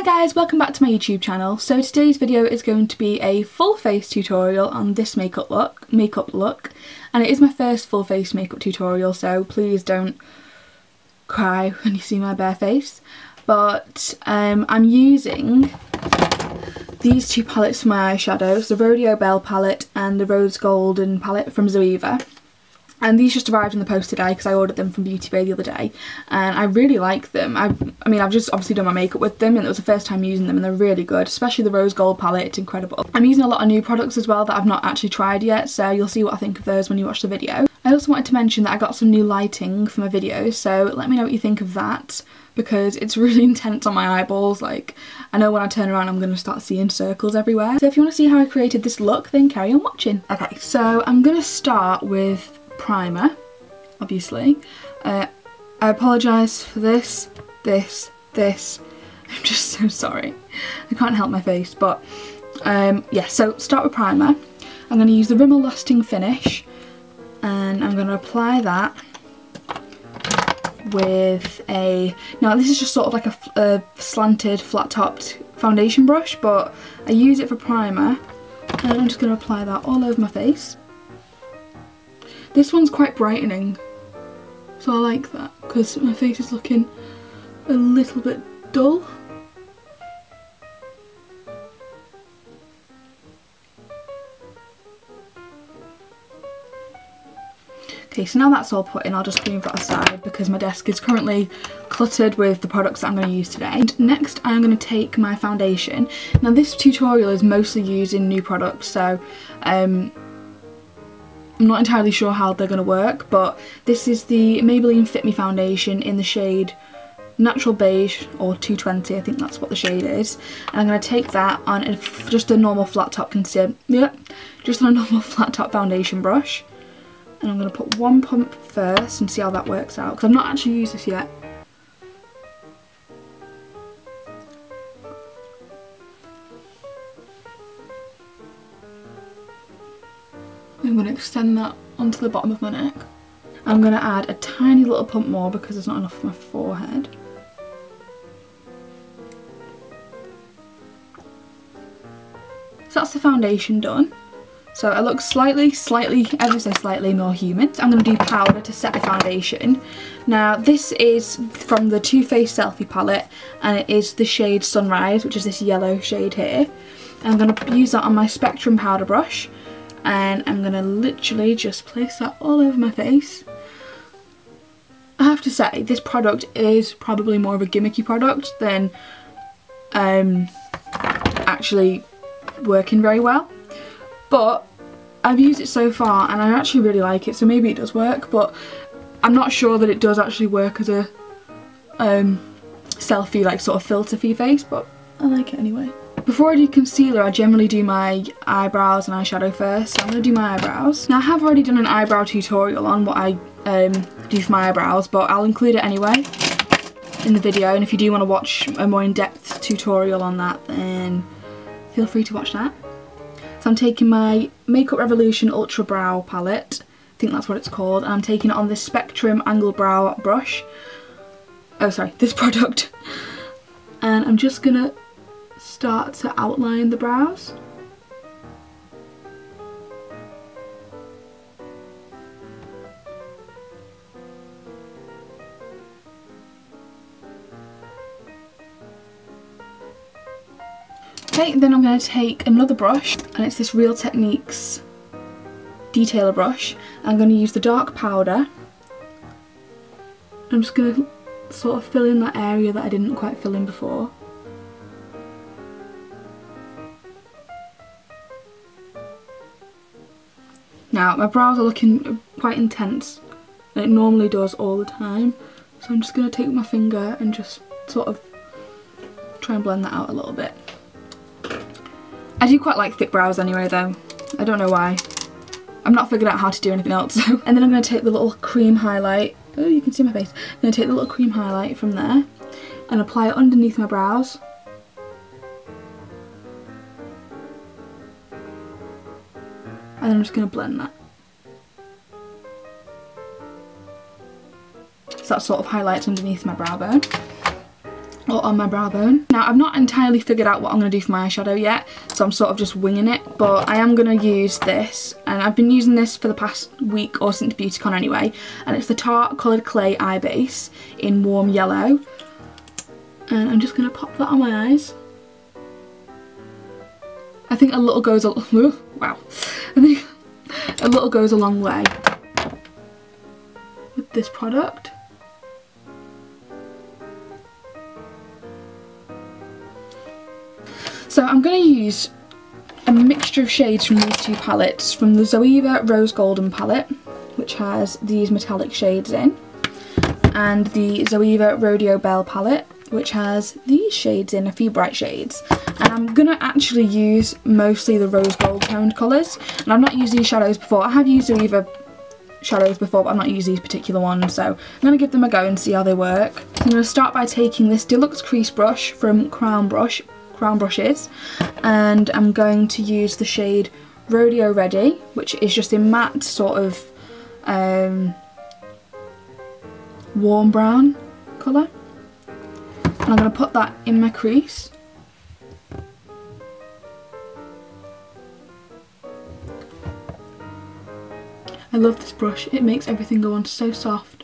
guys, welcome back to my YouTube channel. So today's video is going to be a full face tutorial on this makeup look, and it is my first full face makeup tutorial, so please don't cry when you see my bare face. But I'm using these two palettes for my eyeshadows, the Rodeo Belle palette and the Rose Golden palette from Zoeva. And these just arrived in the post today because I ordered them from Beauty Bay the other day, and I really like them. I mean, I've just obviously done my makeup with them, and it was the first time using them, and they're really good, especially the Rose Gold palette. It's incredible. I'm using a lot of new products as well that I've not actually tried yet, so you'll see what I think of those when you watch the video. I also wanted to mention that I got some new lighting for my videos, so let me know what you think of that, because it's really intense on my eyeballs. Like, I know when I turn around I'm going to start seeing circles everywhere. So if you want to see how I created this look, then carry on watching. Okay, so I'm going to start with primer, obviously. I apologise for this. I'm just so sorry. I can't help my face, but yeah, so start with primer. I'm going to use the Rimmel Lasting Finish, and I'm going to apply that with now this is just sort of like a slanted, flat-topped foundation brush, but I use it for primer, and I'm just going to apply that all over my face. This one's quite brightening, so I like that because my face is looking a little bit dull. Okay, so now that's all put in, I'll just move that aside because my desk is currently cluttered with the products that I'm going to use today. And next I'm going to take my foundation. Now this tutorial is mostly using new products, so I'm not entirely sure how they're going to work, but this is the Maybelline Fit Me foundation in the shade Natural Beige, or 220, I think that's what the shade is. And I'm going to take that on just a normal flat top just on a normal flat top foundation brush. And I'm going to put one pump first and see how that works out, because I've not actually used this yet. I'm going to extend that onto the bottom of my neck. I'm going to add a tiny little pump more because there's not enough for my forehead. So that's the foundation done. So it looks slightly, ever so slightly more human. So I'm going to do powder to set the foundation. Now this is from the Too Faced Selfie palette, and it is the shade Sunrise, which is this yellow shade here. And I'm going to use that on my Spectrum powder brush, and I'm going to literally just place that all over my face. I have to say, this product is probably more of a gimmicky product than actually working very well. But I've used it so far and I actually really like it, so maybe it does work, but I'm not sure that it does actually work as a selfie, like sort of filter-y face, but I like it anyway. Before I do concealer, I generally do my eyebrows and eyeshadow first, so I'm going to do my eyebrows. Now I have already done an eyebrow tutorial on what I do for my eyebrows, but I'll include it anyway in the video, and if you do want to watch a more in-depth tutorial on that, then feel free to watch that. So I'm taking my Makeup Revolution Ultra Brow palette, I think that's what it's called, and I'm taking it on this Spectrum Angled Brow brush. Oh sorry, this product. And I'm just going to start to outline the brows. Okay, then I'm going to take another brush, and it's this Real Techniques detailer brush. I'm going to use the dark powder. I'm just going to sort of fill in that area that I didn't quite fill in before. Now my brows are looking quite intense, and it normally does all the time, so I'm just going to take my finger and just sort of try and blend that out a little bit. I do quite like thick brows anyway though, I don't know why. I've not figured out how to do anything else. So. And then I'm going to take the little cream highlight, oh you can see my face, I'm going to take the little cream highlight from there and apply it underneath my brows. And then I'm just going to blend that. So that sort of highlights underneath my brow bone. or on my brow bone. Now I've not entirely figured out what I'm going to do for my eyeshadow yet, so I'm sort of just winging it, but I am going to use this, and I've been using this for the past week or since BeautyCon anyway, and it's the Tarte Coloured Clay Eye Base in Warm Yellow, and I'm just going to pop that on my eyes. I think a little goes a wow. I think a little goes a long way with this product. So I'm going to use a mixture of shades from these two palettes, from the Zoeva Rose Golden palette, which has these metallic shades in, and the Zoeva Rodeo Belle palette, which has these shades in, a few bright shades. And I'm going to actually use mostly the rose gold toned colours, and I've not used these shadows before. I have used Zoeva shadows before, but I've not used these particular ones, so I'm going to give them a go and see how they work. So I'm going to start by taking this Deluxe Crease brush from Crown Brushes, and I'm going to use the shade Rodeo Ready, which is just a matte sort of warm brown colour, and I'm going to put that in my crease. I love this brush, it makes everything go on so soft.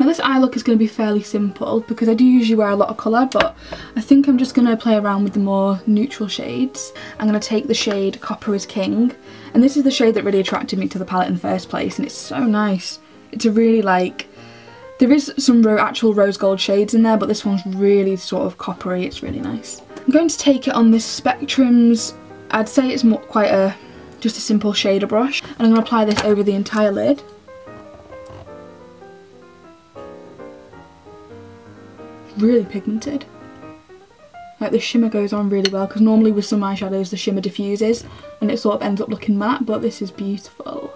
Now this eye look is going to be fairly simple because I do usually wear a lot of colour, but I think I'm just going to play around with the more neutral shades. I'm going to take the shade Copper is King, and this is the shade that really attracted me to the palette in the first place, and it's so nice. It's a really like, there is some actual rose gold shades in there, but this one's really sort of coppery, it's really nice. I'm going to take it on this Spectrum's, I'd say it's more quite just a simple shader brush, and I'm going to apply this over the entire lid. Really pigmented. Like the shimmer goes on really well, because normally with some eyeshadows the shimmer diffuses and it sort of ends up looking matte, but this is beautiful.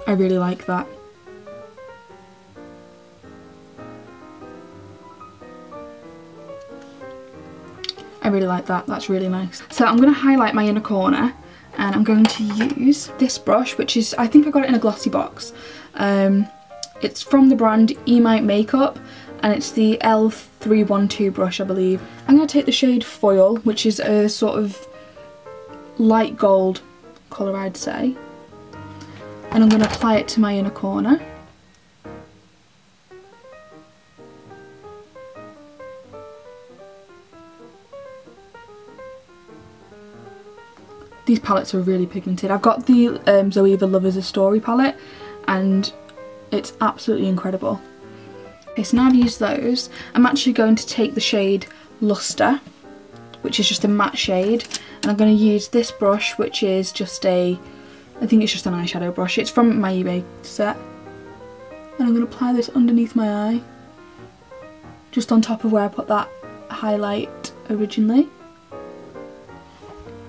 I really like that. I really like that, that's really nice. So I'm going to highlight my inner corner, and I'm going to use this brush, which is, I think I got it in a glossy box. It's from the brand Emite Makeup, and it's the L312 brush, I believe. I'm going to take the shade Foil, which is a sort of light gold colour, I'd say, and I'm going to apply it to my inner corner. These palettes are really pigmented. I've got the Zoeva Love Is a Story palette, and it's absolutely incredible. Okay, so now I've used those, I'm actually going to take the shade Luster, which is just a matte shade, and I'm going to use this brush, which is just I think it's just an eyeshadow brush. It's from my eBay set, and I'm going to apply this underneath my eye, just on top of where I put that highlight originally.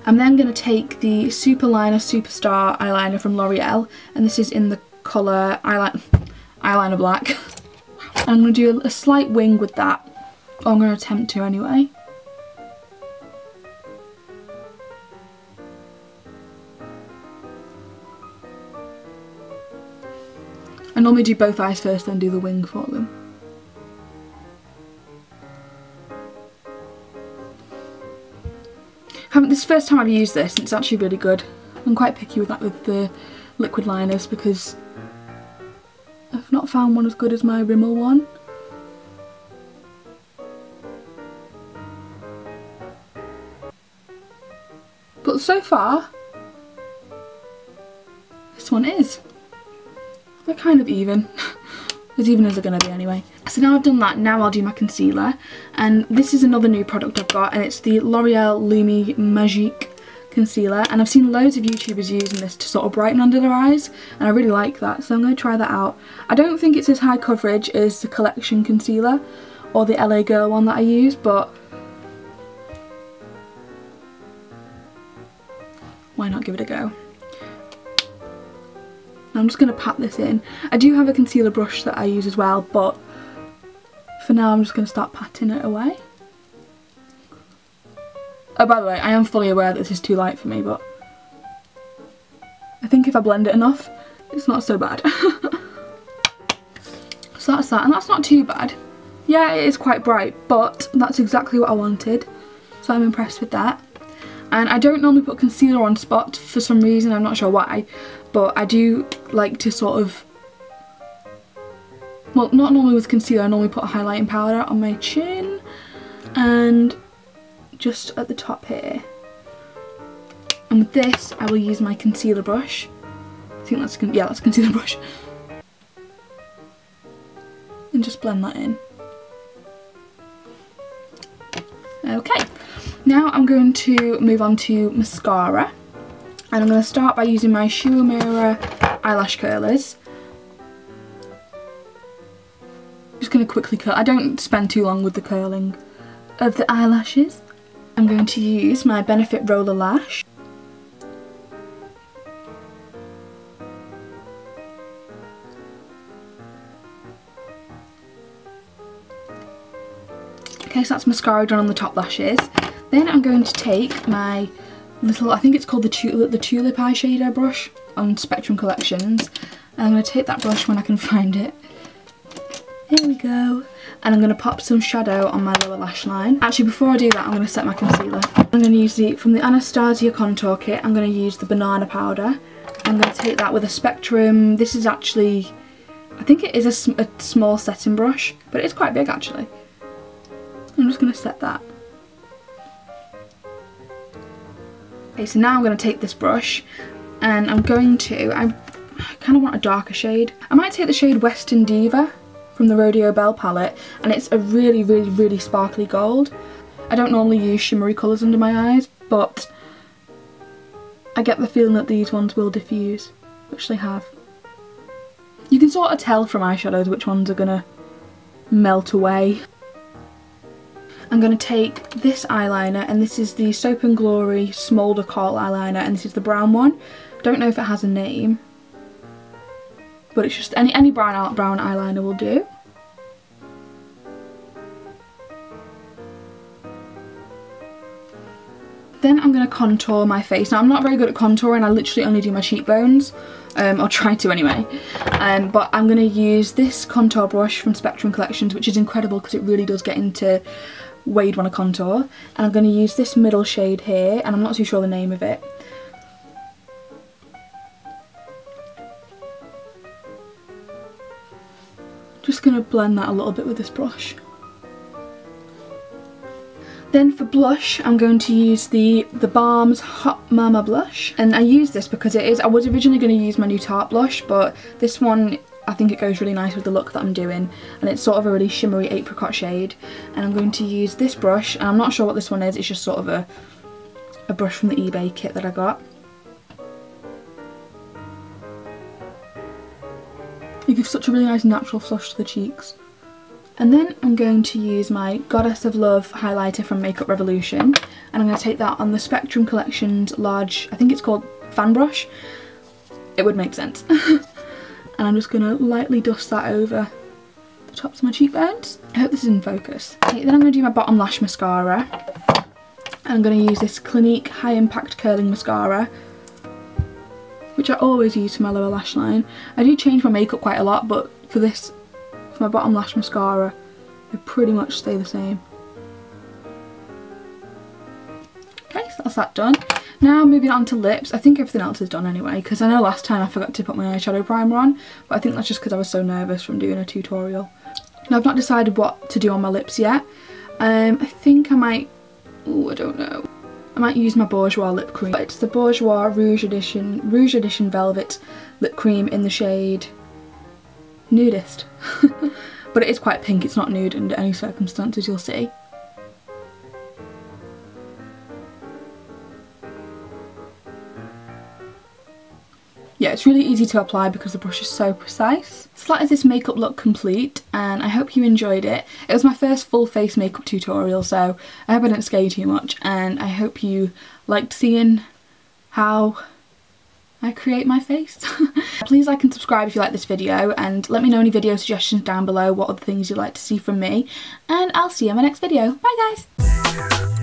I'm then going to take the Superliner Superstar eyeliner from Loreal, and this is in the colour eyeliner black. And I'm going to do a slight wing with that, or I'm going to attempt to anyway. I normally do both eyes first, then do the wing for them. This is the first time I've used this, and it's actually really good. I'm quite picky with that with the liquid liners because I've not found one as good as my Rimmel one. But so far, this one is. They're kind of even. As even as they're going to be anyway. So now I've done that, now I'll do my concealer. And this is another new product I've got, and it's the L'Oreal Lumi Magique concealer, and I've seen loads of YouTubers using this to sort of brighten under their eyes, and I really like that, so I'm going to try that out. I don't think it's as high coverage as the Collection concealer or the LA Girl one that I use, but why not give it a go? I'm just going to pat this in. I do have a concealer brush that I use as well, but for now I'm just going to start patting it away. Oh, by the way, I am fully aware that this is too light for me, but I think if I blend it enough, it's not so bad. So that's that, and that's not too bad. Yeah, it is quite bright, but that's exactly what I wanted. So I'm impressed with that. And I don't normally put concealer on spot for some reason, I'm not sure why. But I do like to sort of, well, not normally with concealer, I normally put a highlighting powder on my chin. And just at the top here. And with this, I will use my concealer brush. I think that's, yeah, that's a concealer brush. And just blend that in. Okay, now I'm going to move on to mascara. And I'm going to start by using my Shu Uemura eyelash curlers. I'm just going to quickly curl. I don't spend too long with the curling of the eyelashes. I'm going to use my Benefit Rollerlash. Okay, so that's mascara done on the top lashes. Then I'm going to take my little, I think it's called the Tulip eyeshadow brush on Spectrum Collections. And I'm going to take that brush when I can find it. Here we go. And I'm going to pop some shadow on my lower lash line. Actually, before I do that, I'm going to set my concealer. I'm going to use from the Anastasia contour kit, I'm going to use the banana powder. I'm going to take that with a Spectrum. This is actually, I think it is a small setting brush, but it's quite big actually. I'm just going to set that. Okay, so now I'm going to take this brush and I'm going to, I kind of want a darker shade. I might take the shade Western Diva from the Rodeo Belle palette, and it's a really, really, really sparkly gold. I don't normally use shimmery colours under my eyes, but I get the feeling that these ones will diffuse, which they have. You can sort of tell from eyeshadows which ones are going to melt away. I'm going to take this eyeliner, and this is the Soap & Glory Smolder Coral eyeliner, and this is the brown one. Don't know if it has a name, but it's just any brown eyeliner will do. Then I'm going to contour my face. Now I'm not very good at contouring, I literally only do my cheekbones, or try to anyway. But I'm going to use this contour brush from Spectrum Collections, which is incredible because it really does get into where you'd want to contour. And I'm going to use this middle shade here, and I'm not too sure the name of it. Just going to blend that a little bit with this brush. Then for blush, I'm going to use the TheBalm's Hot Mama blush, and I use this because I was originally going to use my new Tarte blush, but this one, I think it goes really nice with the look that I'm doing, and it's sort of a really shimmery apricot shade. And I'm going to use this brush, and I'm not sure what this one is, it's just sort of a brush from the eBay kit that I got. It gives such a really nice natural flush to the cheeks. And then I'm going to use my Goddess of Love highlighter from Makeup Revolution, and I'm going to take that on the Spectrum Collections large, I think it's called fan brush. It would make sense. And I'm just going to lightly dust that over the tops of my cheekbones. I hope this is in focus. Okay, then I'm going to do my bottom lash mascara. And I'm going to use this Clinique High Impact Curling Mascara, which I always use for my lower lash line. I do change my makeup quite a lot, but for this, for my bottom lash mascara, they pretty much stay the same. Okay, so that's that done. Now moving on to lips. I think everything else is done anyway, because I know last time I forgot to put my eyeshadow primer on, but I think that's just because I was so nervous from doing a tutorial. Now I've not decided what to do on my lips yet. I think I might, I don't know. I might use my Bourjois lip cream. It's the Bourjois Rouge Edition Velvet lip cream in the shade Nude-ist. But it is quite pink, it's not nude under any circumstances, you'll see. Yeah, it's really easy to apply because the brush is so precise. So that is this makeup look complete, and I hope you enjoyed it. It was my first full face makeup tutorial, so I hope I didn't scare you too much, and I hope you liked seeing how I create my face. Please like and subscribe if you like this video, and let me know any video suggestions down below, what other things you'd like to see from me, and I'll see you in my next video. Bye guys!